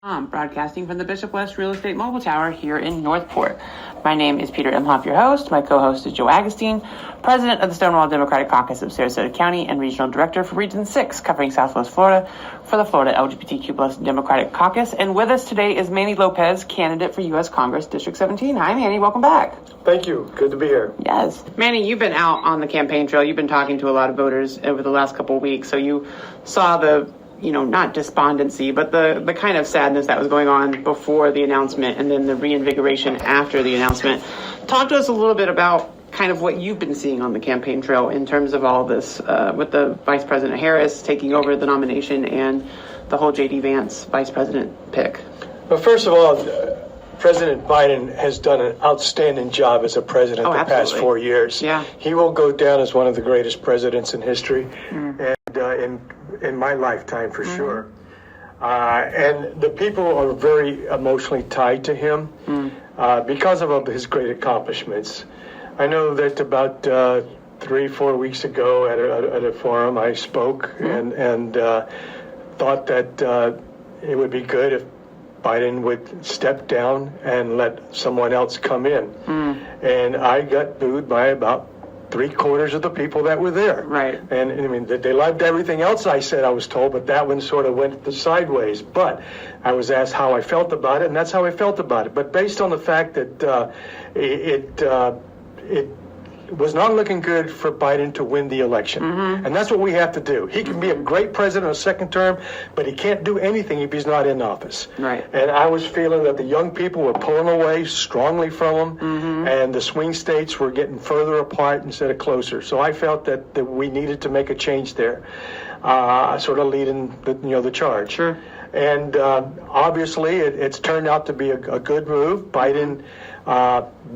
I'm broadcasting from the Bishop West Real Estate Mobile Tower here in Northport. My name is Peter Imhoff, your host. My co-host is Joe Agostine, president of the Stonewall Democratic Caucus of Sarasota County and regional director for Region 6, covering Southwest Florida for the Florida LGBTQ+ Democratic Caucus. And with us today is Manny Lopez, candidate for U.S. Congress District 17. Hi, Manny. Welcome back. Thank you. Good to be here. Yes. Manny, you've been out on the campaign trail. You've been talking to a lot of voters over the last couple of weeks. So you saw the not despondency, but the kind of sadness that was going on before the announcement and then the reinvigoration after the announcement. Talk to us a little bit about kind of what you've been seeing on the campaign trail in terms of all this with the Vice President Harris taking over the nomination and the whole J.D. Vance Vice President pick. Well, first of all, President Biden has done an outstanding job as a president the past 4 years. Yeah. He will go down as one of the greatest presidents in history, and in my lifetime for sure. And the people are very emotionally tied to him because of his great accomplishments. I know that about 3-4 weeks ago at a forum I spoke and thought that it would be good if Biden would step down and let someone else come in. And I got booed by about 3/4 of the people that were there. Right. And I mean, they loved everything else I said, I was told, but that one sort of went sideways. But I was asked how I felt about it, and that's how I felt about it. But based on the fact that it was not looking good for Biden to win the election. And that's what we have to do. He can be a great president a second term, but he can't do anything if he's not in office. Right. And I was feeling that the young people were pulling away strongly from him, and the swing states were getting further apart instead of closer. So I felt that we needed to make a change there, sort of leading the charge. Sure. And obviously, it's turned out to be a good move. Biden,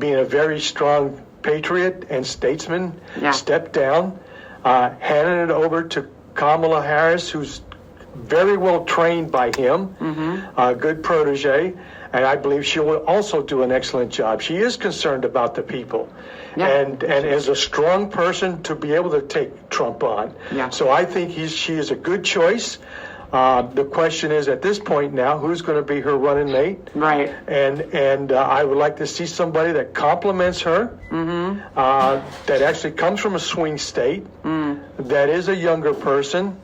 being a very strong patriot and statesman, stepped down, handed it over to Kamala Harris, who's very well trained by him, a good protege, and I believe she will also do an excellent job. She is concerned about the people, and is a strong person to be able to take Trump on. So I think she is a good choice. The question is, at this point now, who's going to be her running mate? Right. And I would like to see somebody that complements her, that actually comes from a swing state, that is a younger person,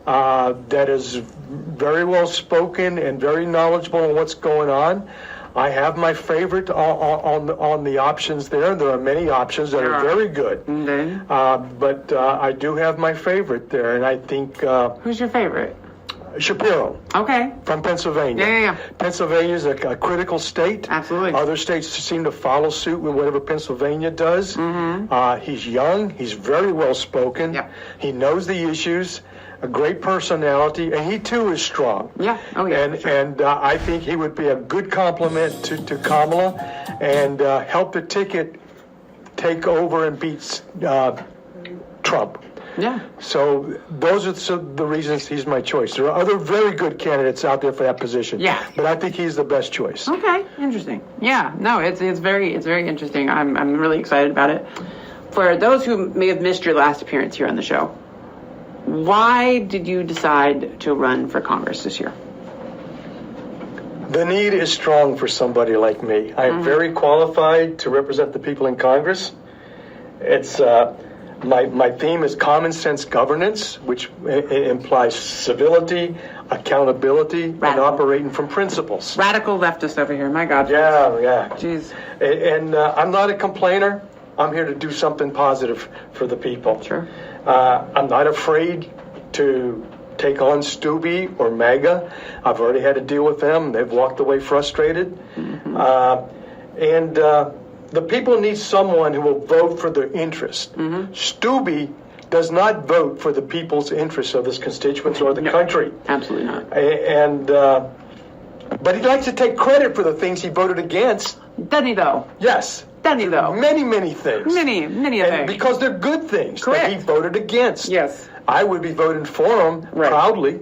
that is very well spoken and very knowledgeable on what's going on. I have my favorite on the options there. There are many options that are very good, but I do have my favorite there, and I think. Who's your favorite? Shapiro. Okay. From Pennsylvania. Yeah. Pennsylvania is a critical state. Absolutely. Other states seem to follow suit with whatever Pennsylvania does. He's young. He's very well spoken. He knows the issues. A great personality, and he too is strong. And I think he would be a good complement to Kamala, and help the ticket take over and beat Trump. So those are the reasons he's my choice. There are other very good candidates out there for that position. But I think he's the best choice. Okay, interesting. It's very interesting. I'm really excited about it. For those who may have missed your last appearance here on the show, why did you decide to run for Congress this year? The need is strong for somebody like me. I'm very qualified to represent the people in Congress. It's my theme is common sense governance, which implies civility, accountability, and operating from principles. Radical leftist over here, my God. Yeah. Jeez. And I'm not a complainer. I'm here to do something positive for the people. Sure. I'm not afraid to take on Stubbe or MAGA. I've already had to deal with them. They've walked away frustrated. The people need someone who will vote for their interest. Stubbe does not vote for the people's interests of his constituents or the country. Absolutely not. But he likes to take credit for the things he voted against. Doesn't he, though? Yes. Doesn't he, though? Many things. Many things. Because they're good things Correct. that he voted against. Yes. I would be voting for him proudly,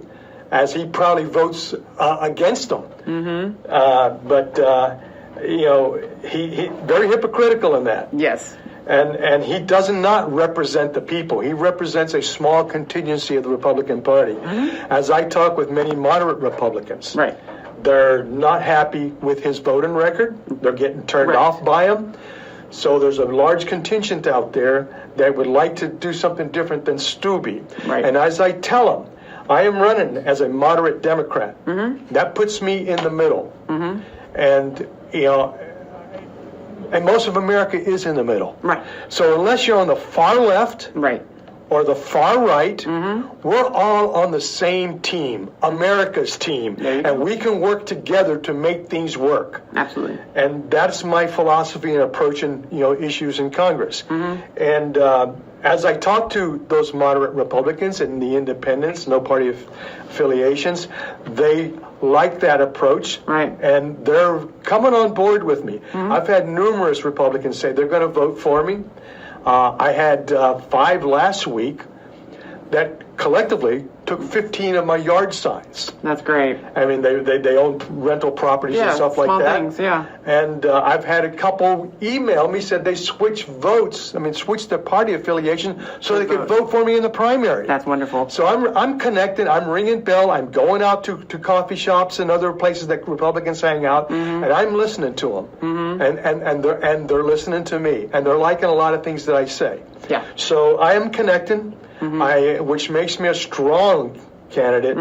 as he proudly votes against them. He very hypocritical in that. Yes. And he does not represent the people. He represents a small contingency of the Republican Party. As I talk with many moderate Republicans, They're not happy with his voting record. They're getting turned off by him. So there's a large contingent out there that would like to do something different than Stubbe. Right. And as I tell them, I am running as a moderate Democrat. That puts me in the middle. And, you know, and most of America is in the middle. Right. So unless you're on the far left or the far right, we're all on the same team, America's team. And we can work together to make things work. Absolutely. And that's my philosophy in approaching, you know, issues in Congress. And as I talk to those moderate Republicans and the independents, no party affiliations, they like that approach, and they're coming on board with me. I've had numerous Republicans say they're going to vote for me. I had 5 last week that collectively took 15 of my yard signs. That's great. I mean, they own rental properties and stuff like that. Things, yeah. And I've had a couple email me, said they switched votes. I mean, switched their party affiliation so they could vote for me in the primary. That's wonderful. So I'm connected. I'm ringing bell. I'm going out to coffee shops and other places that Republicans hang out, and I'm listening to them. And they're listening to me, and they're liking a lot of things that I say. Yeah. So I am connecting. Which makes me a strong candidate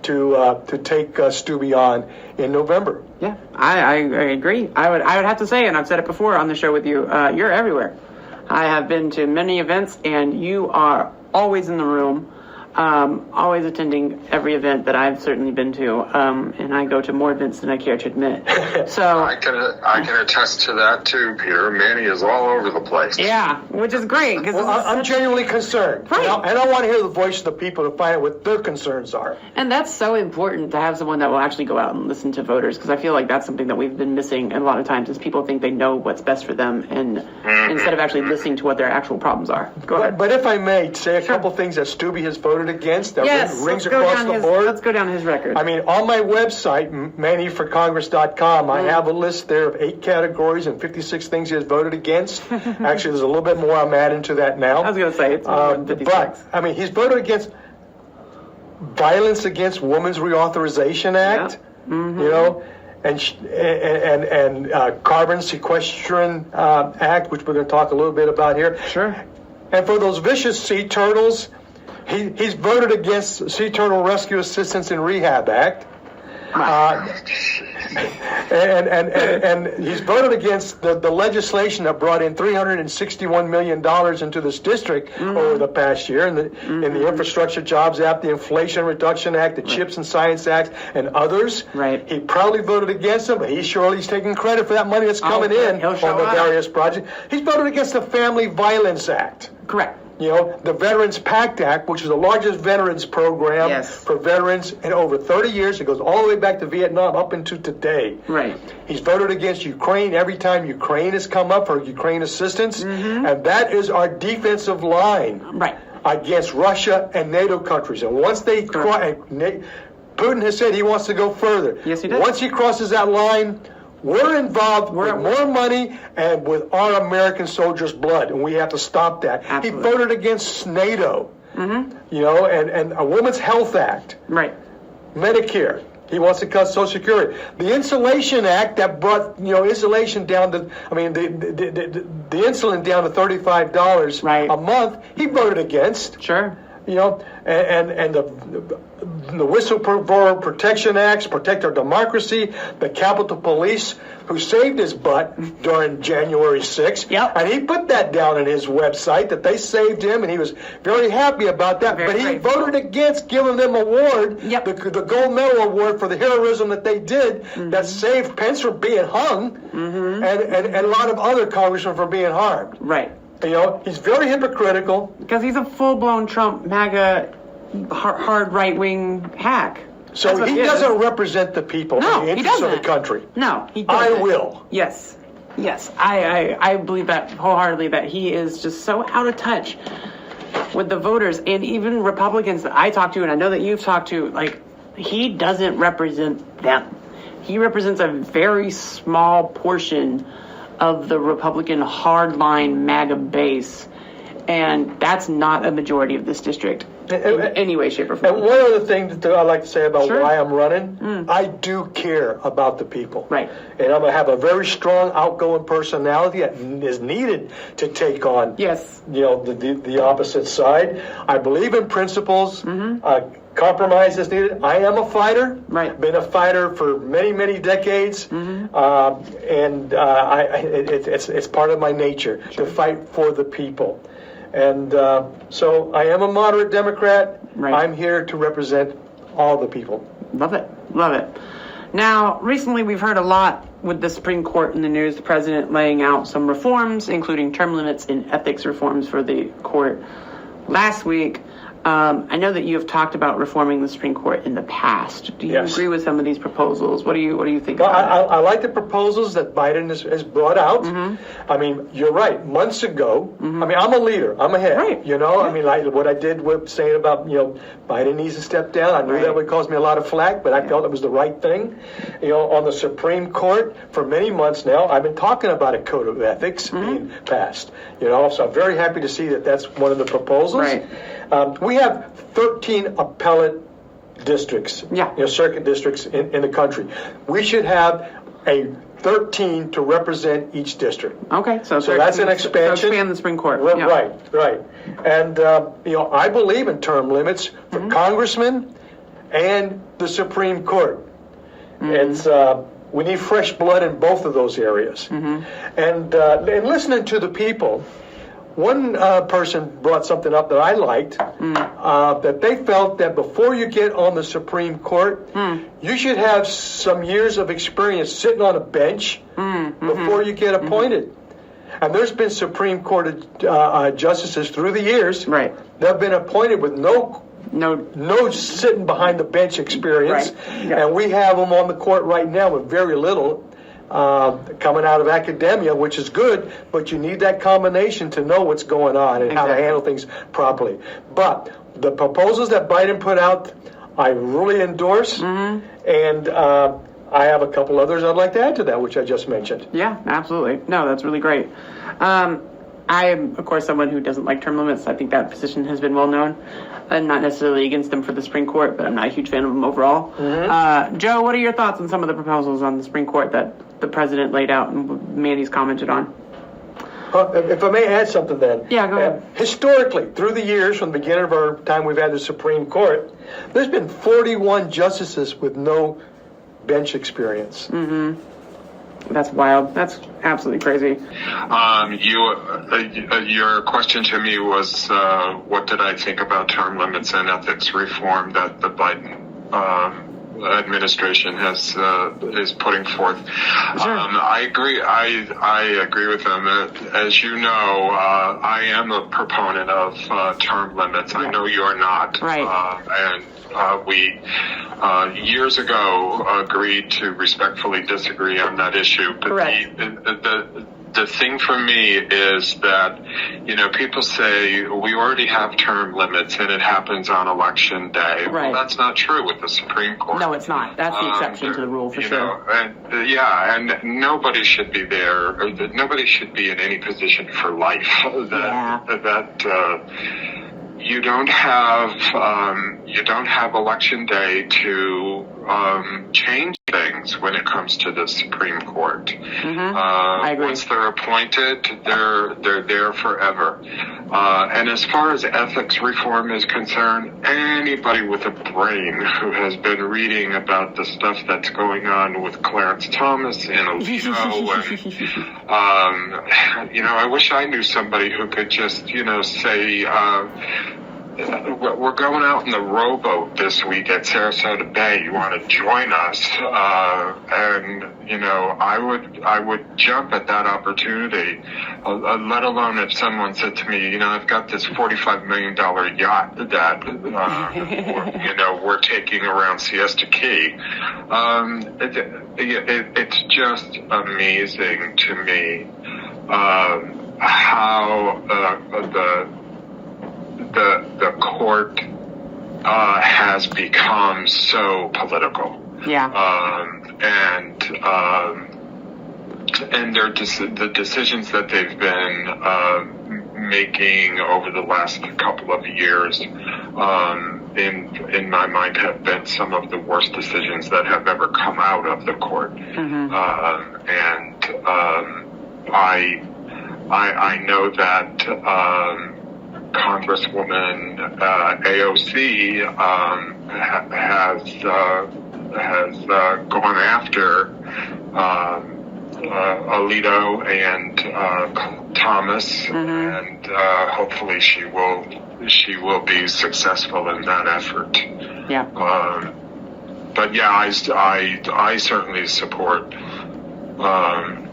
to take Stubbe on in November. Yeah, I agree. I would have to say, and I've said it before on the show with you, you're everywhere. I have been to many events, and you are always in the room, always attending every event that I've certainly been to, and I go to more events than I care to admit. So I can attest to that too, Peter. Manny is all over the place. Yeah, which is great. Well, I'm genuinely concerned, right? And I want to hear the voice of the people to find out what their concerns are. And that's so important to have someone that will actually go out and listen to voters, because I feel like that's something that we've been missing a lot of times. Is people think they know what's best for them, and instead of actually listening to what their actual problems are. Go ahead. But if I may say a couple things that Stubbe has voted against that rings across the board. Let's go down his record. I mean, on my website, mannyforcongress.com, I have a list there of 8 categories and 56 things he has voted against. Actually, there's a little bit more I'm adding to that now. I was going to say, it's more than 56. But, I mean, he's voted against Violence Against Women's Reauthorization Act, you know, and Carbon Sequestration Act, which we're going to talk a little bit about here. Sure. And for those vicious sea turtles, he's voted against Sea Turtle Rescue Assistance and Rehab Act. And he's voted against the legislation that brought in $361 million into this district over the past year, in the Infrastructure Jobs Act, the Inflation Reduction Act, the CHIPS and Science Act, and others. Right. He proudly voted against them, but he's taking credit for that money that's coming in on the various projects. He's voted against the Family Violence Act. Correct. You know, the Veterans PACT Act, which is the largest veterans program for veterans in over 30 years. It goes all the way back to Vietnam up into today. Right. He's voted against Ukraine every time Ukraine has come up for Ukraine assistance. And that is our defensive line against Russia and NATO countries. And once they Putin has said he wants to go further. Yes, he does. Once he crosses that line, we're involved with more money and with our American soldiers' blood, and we have to stop that. Absolutely. He voted against NATO, you know, and a Women's Health Act, Medicare. He wants to cut Social Security. The Insulation Act that brought, you know, insulation down to, I mean, the insulin down to $35 a month. He voted against. Sure. You know, and the Whistleblower Protection Acts protect our democracy. The Capitol Police, who saved his butt during January 6th. And he put that down on his website that they saved him, and he was very happy about that. But he voted against giving them award, the gold medal award for the heroism that they did that saved Pence from being hung, and a lot of other congressmen from being harmed. Right. You know, he's very hypocritical. Because he's a full-blown Trump, MAGA, hard right-wing hack. So he doesn't represent the people and the interests of the country. No, he doesn't. I will. Yes. I believe that wholeheartedly, that he is just so out of touch with the voters, and even Republicans that I talk to, and I know that you've talked to, like, he doesn't represent them. He represents a very small portion of the Republican hardline MAGA base, and that's not a majority of this district. in any way, shape, or form. And one other thing that I'd like to say about Sure. why I'm running, I do care about the people. Right. And I'm going to have a very strong, outgoing personality that is needed to take on Yes. the opposite side. I believe in principles. Compromise is needed. I am a fighter. Right. Been a fighter for many, many decades. It's part of my nature to fight for the people. And so I am a moderate Democrat. Right. I'm here to represent all the people. Love it. Love it. Now, recently we've heard a lot with the Supreme Court in the news, the president laying out some reforms, including term limits and ethics reforms for the court last week. I know that you have talked about reforming the Supreme Court in the past. Do you Yes. agree with some of these proposals? What do you think Well, about it? I like the proposals that Biden has brought out. I mean, you're right. Months ago, I mean, I'm a leader. I'm ahead. Right. I mean, like what I did with saying about, Biden needs to step down. I knew Right. that would cause me a lot of flack, but I felt it was the right thing. On the Supreme Court, for many months now, I've been talking about a code of ethics being passed. So I'm very happy to see that that's one of the proposals. Right. We have 13 appellate districts, circuit districts in the country. We should have a 13 to represent each district. Okay, so that's an expansion. So expand the Supreme Court. Right. And, I believe in term limits for congressmen and the Supreme Court. It's, we need fresh blood in both of those areas. And listening to the people, one person brought something up that I liked, that they felt that before you get on the Supreme Court, you should have some years of experience sitting on a bench before you get appointed. And there's been Supreme Court justices through the years that have been appointed with no sitting behind the bench experience. And we have them on the court right now with very little. Coming out of academia, which is good, but you need that combination to know what's going on and how to handle things properly. But the proposals that Biden put out, I really endorse, and I have a couple others I'd like to add to that, which I just mentioned. Yeah, absolutely. No, that's really great. I am, of course, someone who doesn't like term limits. I think that position has been well known. I'm not necessarily against them for the Supreme Court, but I'm not a huge fan of them overall. Joe, what are your thoughts on some of the proposals on the Supreme Court that the president laid out and Manny's commented on? If I may add something then. Yeah, go ahead. Historically, through the years, from the beginning of our time we've had the Supreme Court, there's been 41 justices with no bench experience. That's wild. That's absolutely crazy. Your question to me was, what did I think about term limits and ethics reform that the Biden administration is putting forth? I agree. I agree with them. As you know, I am a proponent of term limits. I know you're not. Right. And we years ago agreed to respectfully disagree on that issue. But the thing for me is that, people say we already have term limits and it happens on election day. Right. Well, that's not true with the Supreme Court. No, it's not. That's the exception to the rule for sure. And nobody should be there. Nobody should be in any position for life. You don't have election day to change things when it comes to the Supreme Court. I agree. Once they're appointed, they're there forever. And as far as ethics reform is concerned, anybody with a brain who has been reading about the stuff that's going on with Clarence Thomas and Alito, and I wish I knew somebody who could just say, we're going out in the rowboat this week at Sarasota Bay. You want to join us? And I would jump at that opportunity. Let alone if someone said to me, I've got this $45 million yacht that we're taking around Siesta Key. It's just amazing to me how the court has become so political. And the decisions that they've been making over the last couple of years in my mind, have been some of the worst decisions that have ever come out of the court. I know that Congresswoman AOC has gone after Alito and Thomas, and hopefully she will be successful in that effort. Yeah. But yeah, I certainly support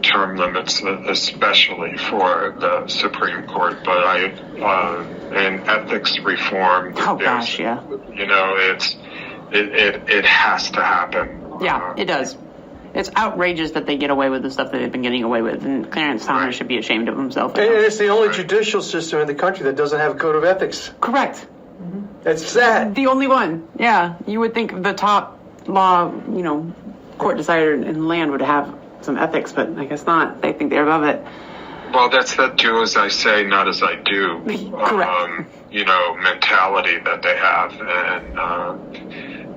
term limits, especially for the Supreme Court. But and ethics reform. Oh gosh, yeah. You know, it has to happen. Yeah, it does. It's outrageous that they get away with the stuff that they've been getting away with, and Clarence Thomas should be ashamed of himself. And it's the only judicial system in the country that doesn't have a code of ethics. Correct. It's sad. The only one. Yeah, you would think the top law, court decider in the land would have some ethics, but I guess not. They think they're above it. Well, that's that do as I say, not as I do. Correct. Mentality that they have,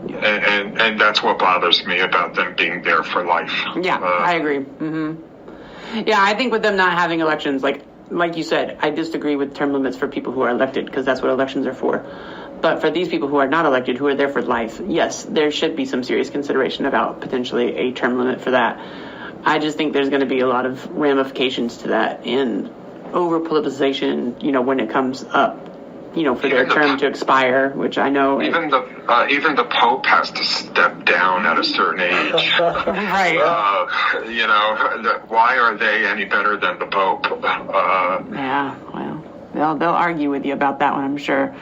and that's what bothers me about them being there for life. Yeah, I agree. Yeah, I think with them not having elections, like you said, I disagree with term limits for people who are elected, because that's what elections are for. But for these people who are not elected, who are there for life, yes, there should be some serious consideration about potentially a term limit for that. I just think there's going to be a lot of ramifications to that, and over politicization, when it comes up, for their term to expire, which I know. Even the Pope has to step down at a certain age. Right. Why are they any better than the Pope? Yeah, well, they'll argue with you about that one, I'm sure.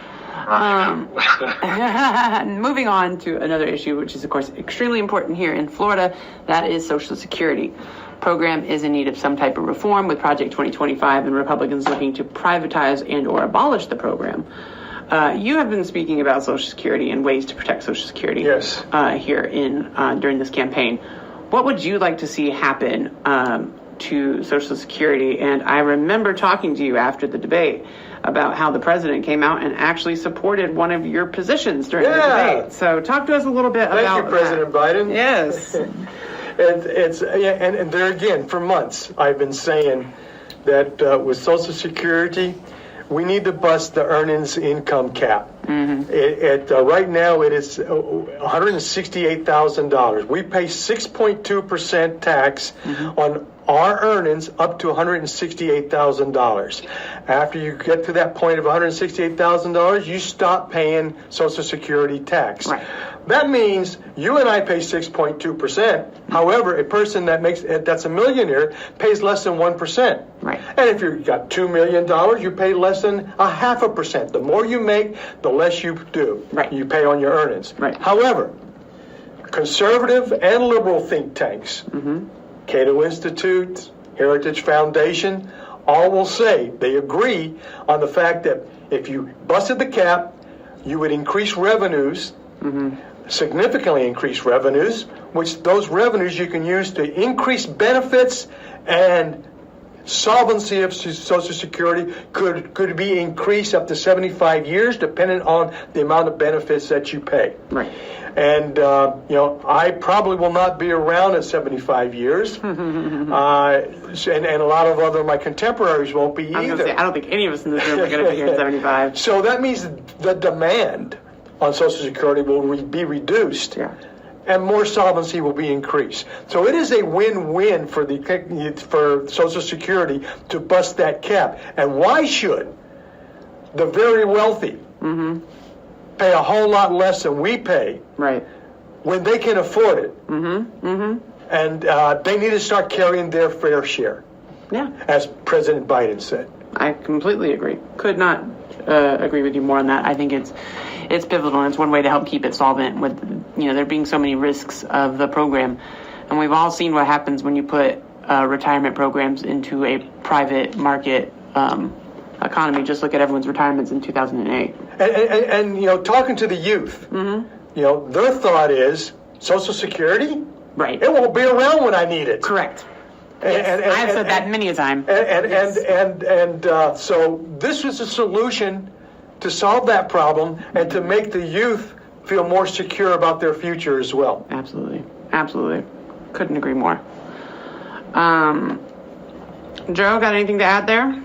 Moving on to another issue, which is, of course, extremely important here in Florida, that is Social Security. Program is in need of some type of reform, with Project 2025 and Republicans looking to privatize and or abolish the program. You have been speaking about Social Security and ways to protect Social Security. Yes. Here during this campaign. What would you like to see happen to Social Security? And I remember talking to you after the debate about how the president came out and actually supported one of your positions during the debate. So talk to us a little bit about Thank you, President Biden. Yes. And there again, for months, I've been saying that with Social Security, we need to bust the earnings income cap. Right now, it is $168,000. We pay 6.2% tax on our earnings up to $168,000. After you get to that point of $168,000, you stop paying Social Security tax. Right. That means you and I pay 6.2%. However, a person that's a millionaire pays less than 1%. Right. And if you've got $2 million, you pay less than 0.5%. The more you make, the less you do. Right. You pay on your earnings. Right. However, conservative and liberal think tanks, Cato Institute, Heritage Foundation, all will say they agree on the fact that if you busted the cap, you would increase revenues, significantly increase revenues, which those revenues you can use to increase benefits, and solvency of Social Security could be increased up to 75 years, depending on the amount of benefits that you pay. Right. And, I probably will not be around at 75 years. And a lot of my contemporaries won't be either. I was going to say, I don't think any of us in this room are going to be here at 75. So that means the demand on Social Security will be reduced. Yeah. And more solvency will be increased. So it is a win-win for Social Security to bust that cap. And why should the very wealthy pay a whole lot less than we pay, right, when they can afford it? And they need to start carrying their fair share. Yeah. As President Biden said. I completely agree. Could not agree with you more on that. I think it's pivotal, and it's one way to help keep it solvent with, there being so many risks of the program. And we've all seen what happens when you put retirement programs into a private market economy. Just look at everyone's retirements in 2008. And talking to the youth, their thought is Social Security? Right. It won't be around when I need it. Correct. Yes, I've said that many a time. So this was a solution to solve that problem and to make the youth feel more secure about their future as well. Absolutely. Absolutely. Couldn't agree more. Joe, got anything to add there?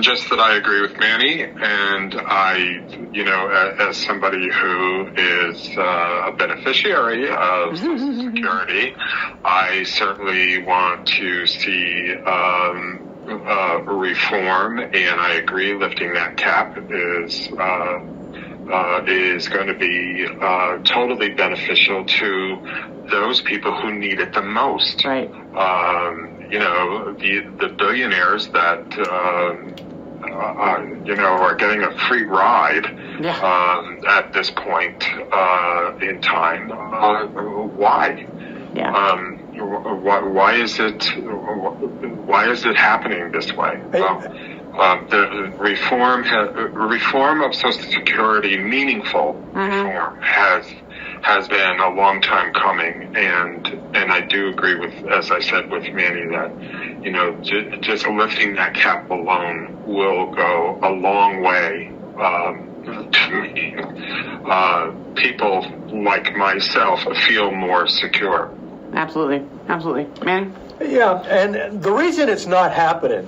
Just that I agree with Manny, and I, as somebody who is a beneficiary of Social Security, I certainly want to see reform, and I agree lifting that cap is going to be totally beneficial to those people who need it the most. Right. The billionaires that are getting a free ride at this point in time. Why? Yeah. Why is it happening this way? The reform of Social Security, meaningful reform, has been a long time coming, and I do agree with, as I said with Manny, that just lifting that cap alone will go a long way to make people like myself feel more secure. Absolutely. Manny? Yeah, and the reason it's not happening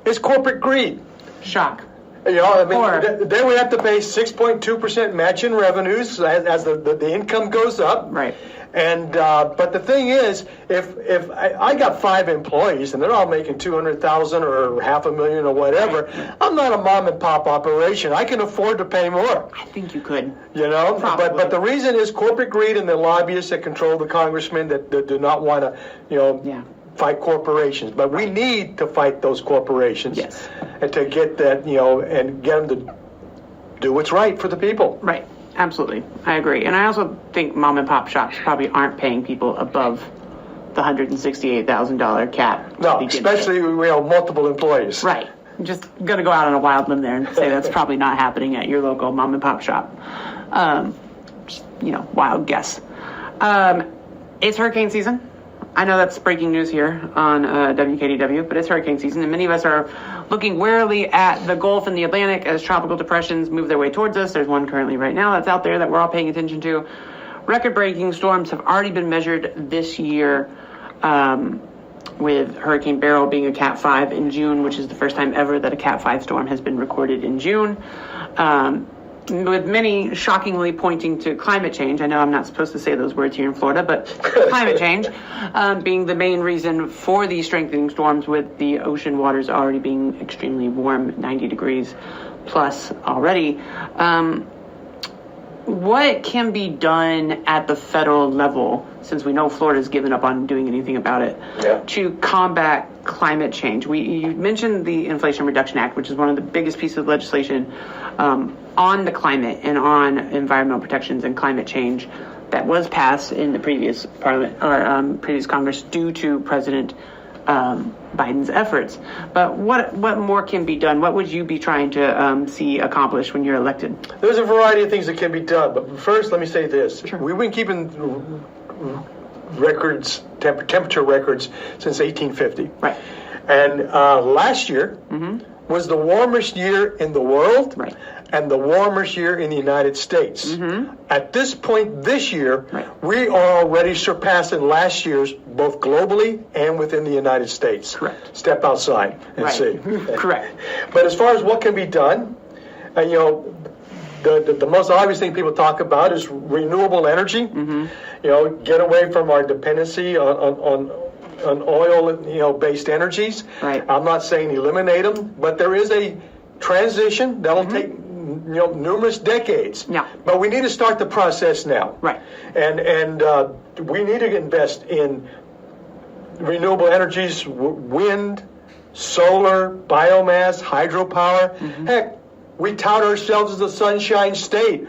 is corporate greed. Shock. They would have to pay 6.2% match in revenues as the income goes up. Right. And but the thing is, if I got 5 employees and they're all making $200,000 or $500,000 or whatever, I'm not a mom and pop operation. I can afford to pay more. I think you could. But the reason is corporate greed and the lobbyists that control the congressmen that do not want to, fight corporations. But we need to fight those corporations. Yes. And to get that, and get them to do what's right for the people. Right. Absolutely. I agree. And I also think mom and pop shops probably aren't paying people above the $168,000 cap. No, especially multiple employees. Right. I'm just going to go out on a wild limb there and say that's probably not happening at your local mom and pop shop. Wild guess. It's hurricane season. I know that's breaking news here on WKDW, but it's hurricane season, and many of us are looking warily at the Gulf and the Atlantic as tropical depressions move their way towards us. There's one currently right now that's out there that we're all paying attention to. Record-breaking storms have already been measured this year, with Hurricane Beryl being a Cat 5 in June, which is the first time ever that a Cat 5 storm has been recorded in June. With many shockingly pointing to climate change. I know I'm not supposed to say those words here in Florida, but climate change being the main reason for these strengthening storms, with the ocean waters already being extremely warm, 90 degrees plus already. What can be done at the federal level, since we know Florida's given up on doing anything about it, to combat climate change? You mentioned the Inflation Reduction Act, which is one of the biggest pieces of legislation on the climate and on environmental protections and climate change that was passed in the previous Parliament or previous Congress due to President Biden's efforts. But what more can be done? What would you be trying to see accomplished when you're elected? There's a variety of things that can be done. But first, let me say this. Sure. We've been keeping records, temperature records, since 1850. Right. And last year was the warmest year in the world. Right. And the warmest year in the United States. At this point this year, we are already surpassing last year's, both globally and within the United States. Correct. Step outside and see. Correct. But as far as what can be done, the most obvious thing people talk about is renewable energy. Get away from our dependency on oil, based energies. Right. I'm not saying eliminate them, but there is a transition that'll take numerous decades. Yeah. But we need to start the process now. Right. And we need to invest in renewable energies, wind, solar, biomass, hydropower. Heck, we tout ourselves as the sunshine state.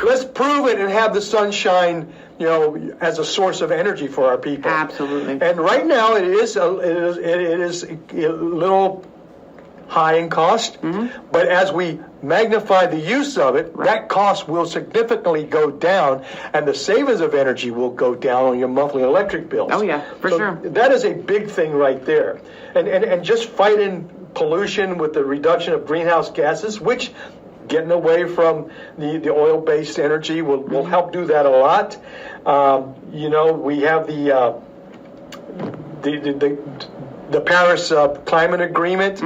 Let's prove it and have the sunshine, as a source of energy for our people. Absolutely. And right now it is a little high in cost, but as we magnify the use of it, that cost will significantly go down, and the savings of energy will go down on your monthly electric bills. Oh yeah, for sure. That is a big thing right there, and just fighting pollution with the reduction of greenhouse gases, which getting away from the oil-based energy will help do that a lot. We have the Paris Climate Agreement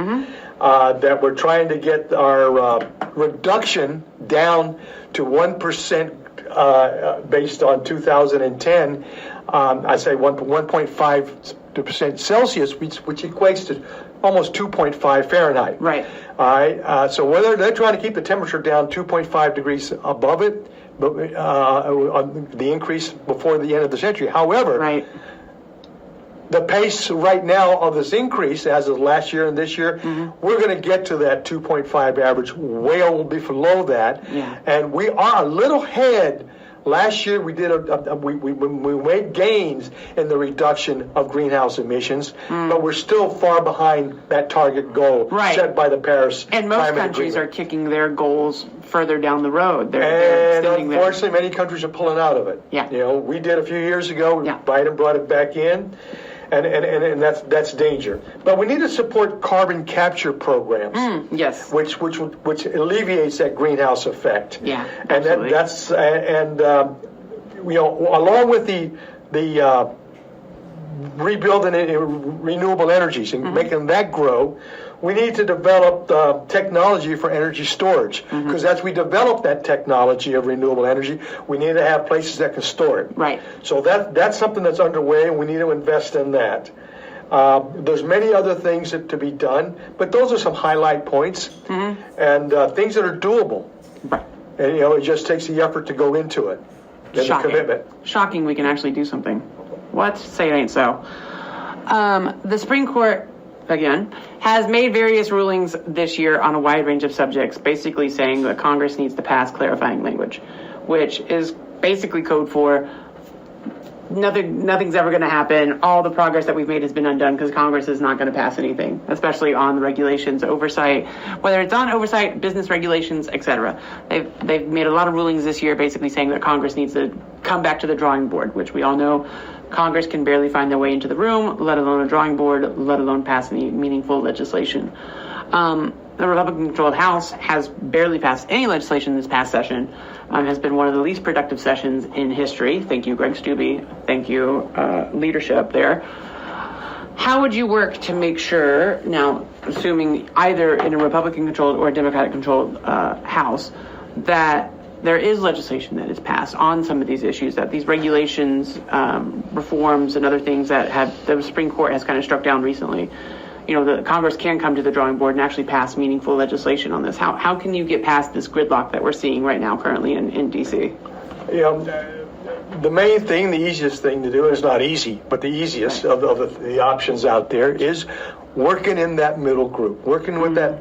that we're trying to get our reduction down to 1% based on 2010. I say 1.5% Celsius, which equates to almost 2.5 Fahrenheit. Right. All right. So whether they're trying to keep the temperature down 2.5 degrees above it, but the increase before the end of the century. However, right. The pace right now of this increase, as of last year and this year, we're going to get to that 2.5 average, well below that, and we are a little ahead. Last year, we did we made gains in the reduction of greenhouse emissions, but we're still far behind that target goal set by the Paris And most Climate countries Agreement. are kicking their goals further down the road. They're And extending unfortunately, many countries are pulling out of it. Yeah. We did a few years ago. Biden brought it back in. And that's danger. But we need to support carbon capture programs. Yes. Which alleviates that greenhouse effect. Yeah. And along with the rebuilding renewable energies and making that grow, we need to develop technology for energy storage, because as we develop that technology of renewable energy, we need to have places that can store it. Right. So that's something that's underway, and we need to invest in that. There's many other things to be done, but those are some highlight points and things that are doable. Right. And it just takes the effort to go into it and the commitment. Shocking we can actually do something. What? Say it ain't so. The Supreme Court, again, has made various rulings this year on a wide range of subjects, basically saying that Congress needs to pass clarifying language, which is basically code for nothing's ever going to happen. All the progress that we've made has been undone because Congress is not going to pass anything, especially on the regulations, oversight, whether it's on oversight, business regulations, etc. They've made a lot of rulings this year basically saying that Congress needs to come back to the drawing board, which we all know Congress can barely find their way into the room, let alone a drawing board, let alone pass any meaningful legislation. The Republican-controlled House has barely passed any legislation this past session, has been one of the least productive sessions in history. Thank you, Greg Steube. Thank you, leadership there. How would you work to make sure, now, assuming either in a Republican-controlled or a Democratic-controlled House, that there is legislation that is passed on some of these issues, that these regulations, reforms, and other things that the Supreme Court has kind of struck down recently, the Congress can come to the drawing board and actually pass meaningful legislation on this? How can you get past this gridlock that we're seeing right now currently in D.C.? The main thing, the easiest thing to do, is not easy, but the easiest of the options out there is working in that middle group, working with that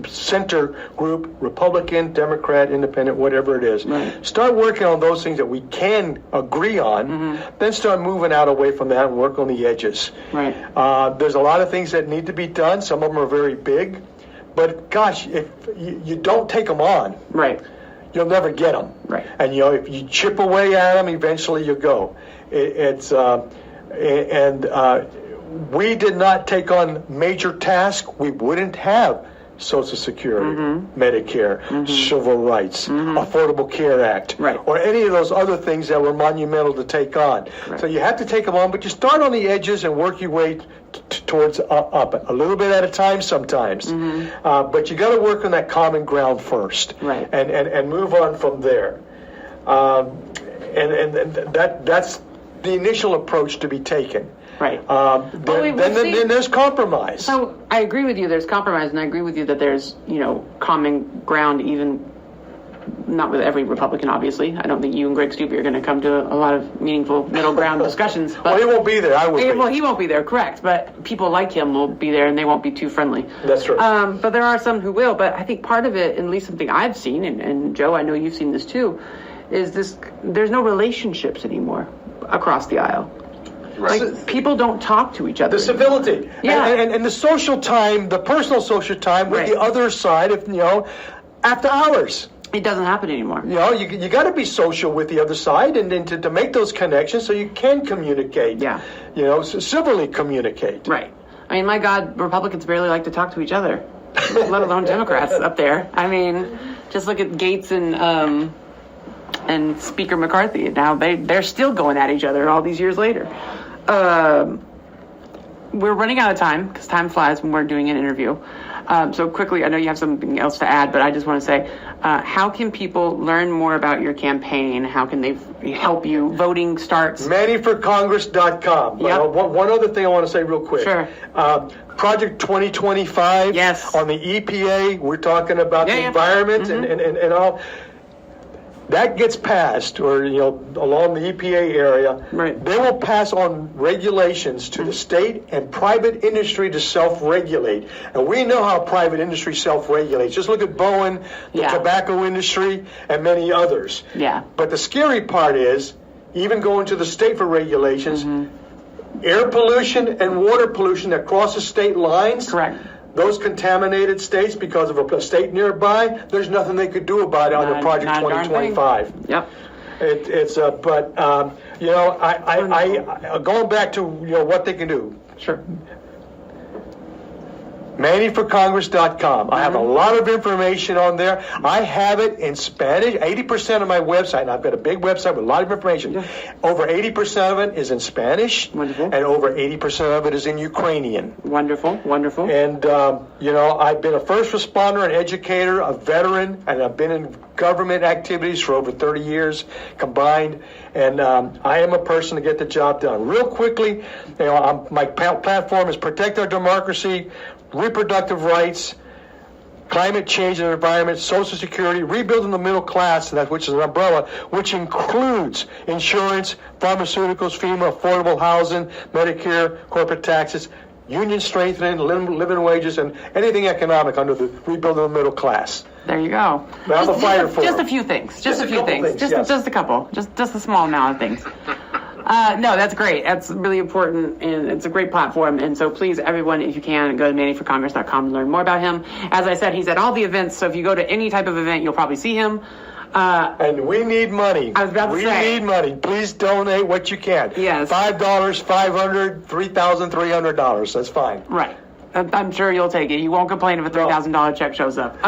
center group, Republican, Democrat, Independent, whatever it is. Right. Start working on those things that we can agree on, then start moving out away from that and work on the edges. Right. There's a lot of things that need to be done. Some of them are very big, but gosh, if you don't take them on, right, you'll never get them. Right. And if you chip away at them, eventually you'll go. We did not take on major tasks. We wouldn't have Social Security, Medicare, civil rights, Affordable Care Act, or any of those other things that were monumental to take on. So you have to take them on, but you start on the edges and work your way towards up, a little bit at a time sometimes. But you got to work on that common ground first, and move on from there. And that's the initial approach to be taken. Right. Then there's compromise. So I agree with you. There's compromise, and I agree with you that there's common ground, even not with every Republican, obviously. I don't think you and Greg Steube are going to come to a lot of meaningful middle ground discussions. But, well, he won't be there. I will. Well, he won't be there, correct? But people like him will be there, and they won't be too friendly. That's true. But there are some who will. But I think part of it, at least something I've seen, and Joe, I know you've seen this too, is this: there's no relationships anymore across the aisle. Right. Like, people don't talk to each other. The civility. Yeah. And the social time, the personal social time with the other side, after hours. It doesn't happen anymore. You got to be social with the other side and to make those connections so you can communicate. Yeah. Civilly communicate. Right. I mean, my God, Republicans barely like to talk to each other, let alone Democrats up there. I mean, just look at Gates and Speaker McCarthy. Now they're still going at each other all these years later. We're running out of time because time flies when we're doing an interview. So quickly, I know you have something else to add, but I just want to say, how can people learn more about your campaign? How can they help you? Voting starts. MannyForCongress.com. Yep. One other thing I want to say real quick. Sure. Project 2025. Yes. On the EPA, we're talking about the environment and all. That gets passed, or along the EPA area, right. They will pass on regulations to the state and private industry to self-regulate. And we know how private industry self-regulates. Just look at Bowen, the tobacco industry, and many others. Yeah. But the scary part is, even going to the state for regulations, air pollution and water pollution that crosses state lines. Correct. Those contaminated states, because of a state nearby, there's nothing they could do about it under Project 2025. Yep. Going back to what they can do. Sure. MannyForCongress.com. I have a lot of information on there. I have it in Spanish. 80% of my website, and I've got a big website with a lot of information. Yeah. Over 80% of it is in Spanish. Wonderful. And over 80% of it is in Ukrainian. Wonderful, wonderful. And, I've been a first responder, an educator, a veteran, and I've been in government activities for over 30 years combined. And I am a person to get the job done. Real quickly, my platform is Protect Our Democracy, Reproductive Rights, Climate Change and Environment, Social Security, Rebuilding the Middle Class, which is an umbrella, which includes insurance, pharmaceuticals, FEMA, affordable housing, Medicare, corporate taxes, union strengthening, living wages, and anything economic under the Rebuilding the Middle Class. There you go. I'm a fighter for just it. a few things. Just a few things. Just a couple. Just a small amount of things. No, that's great. That's really important, and it's a great platform. And so please, everyone, if you can, go to MannyForCongress.com and learn more about him. As I said, he's at all the events, so if you go to any type of event, you'll probably see him. And we need money. I was about to say. We need money. Please donate what you can. Yes. $5, $500, $3,300. That's fine. Right. I'm sure you'll take it. You won't complain if a $3,000 check shows up.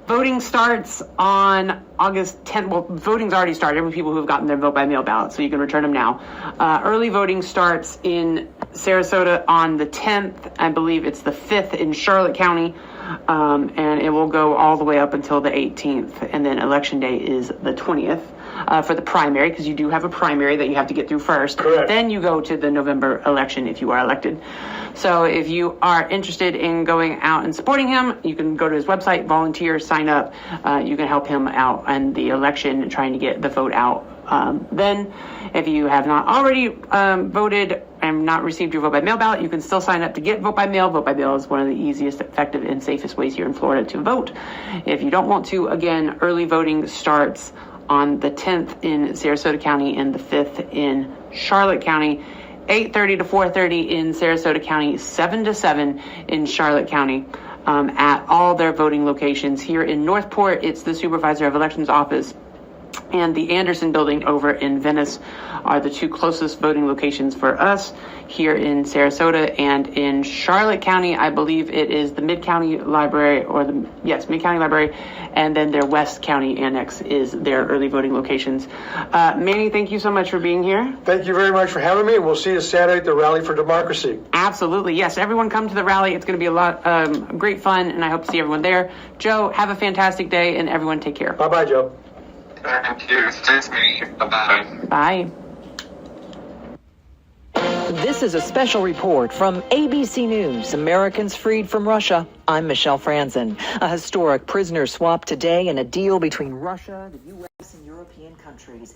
Voting starts on August 10th. Well, voting's already started with people who have gotten their vote by mail ballot, so you can return them now. Early voting starts in Sarasota on the 10th. I believe it's the 5th in Charlotte County, and it will go all the way up until the 18th. And then Election Day is the 20th. For the primary, because you do have a primary that you have to get through first. Correct. Then you go to the November election if you are elected. So if you are interested in going out and supporting him, you can go to his website, volunteer, sign up. You can help him out in the election, trying to get the vote out. Then, if you have not already voted and not received your vote by mail ballot, you can still sign up to get vote by mail. Vote by mail is one of the easiest, effective, and safest ways here in Florida to vote. If you don't want to, again, early voting starts on the 10th in Sarasota County and the 5th in Charlotte County, 8:30 to 4:30 in Sarasota County, 7 to 7 in Charlotte County, at all their voting locations. Here in Northport, it's the Supervisor of Elections office and the Anderson building over in Venice are the two closest voting locations for us. Here in Sarasota and in Charlotte County, I believe it is the Mid-County Library, Mid-County Library, and then their West County Annex is their early voting locations. Manny, thank you so much for being here. Thank you very much for having me, and we'll see you Saturday at the Rally for Democracy. Absolutely, yes. Everyone come to the rally. It's going to be a lot great fun, and I hope to see everyone there. Joe, have a fantastic day, and everyone take care. Bye-bye, Joe. Thank you. Thanks, me. Bye-bye. Bye. This is a special report from ABC News, Americans Freed from Russia. I'm Michelle Franzen. A historic prisoner swap today in a deal between Russia, the U.S., and European countries.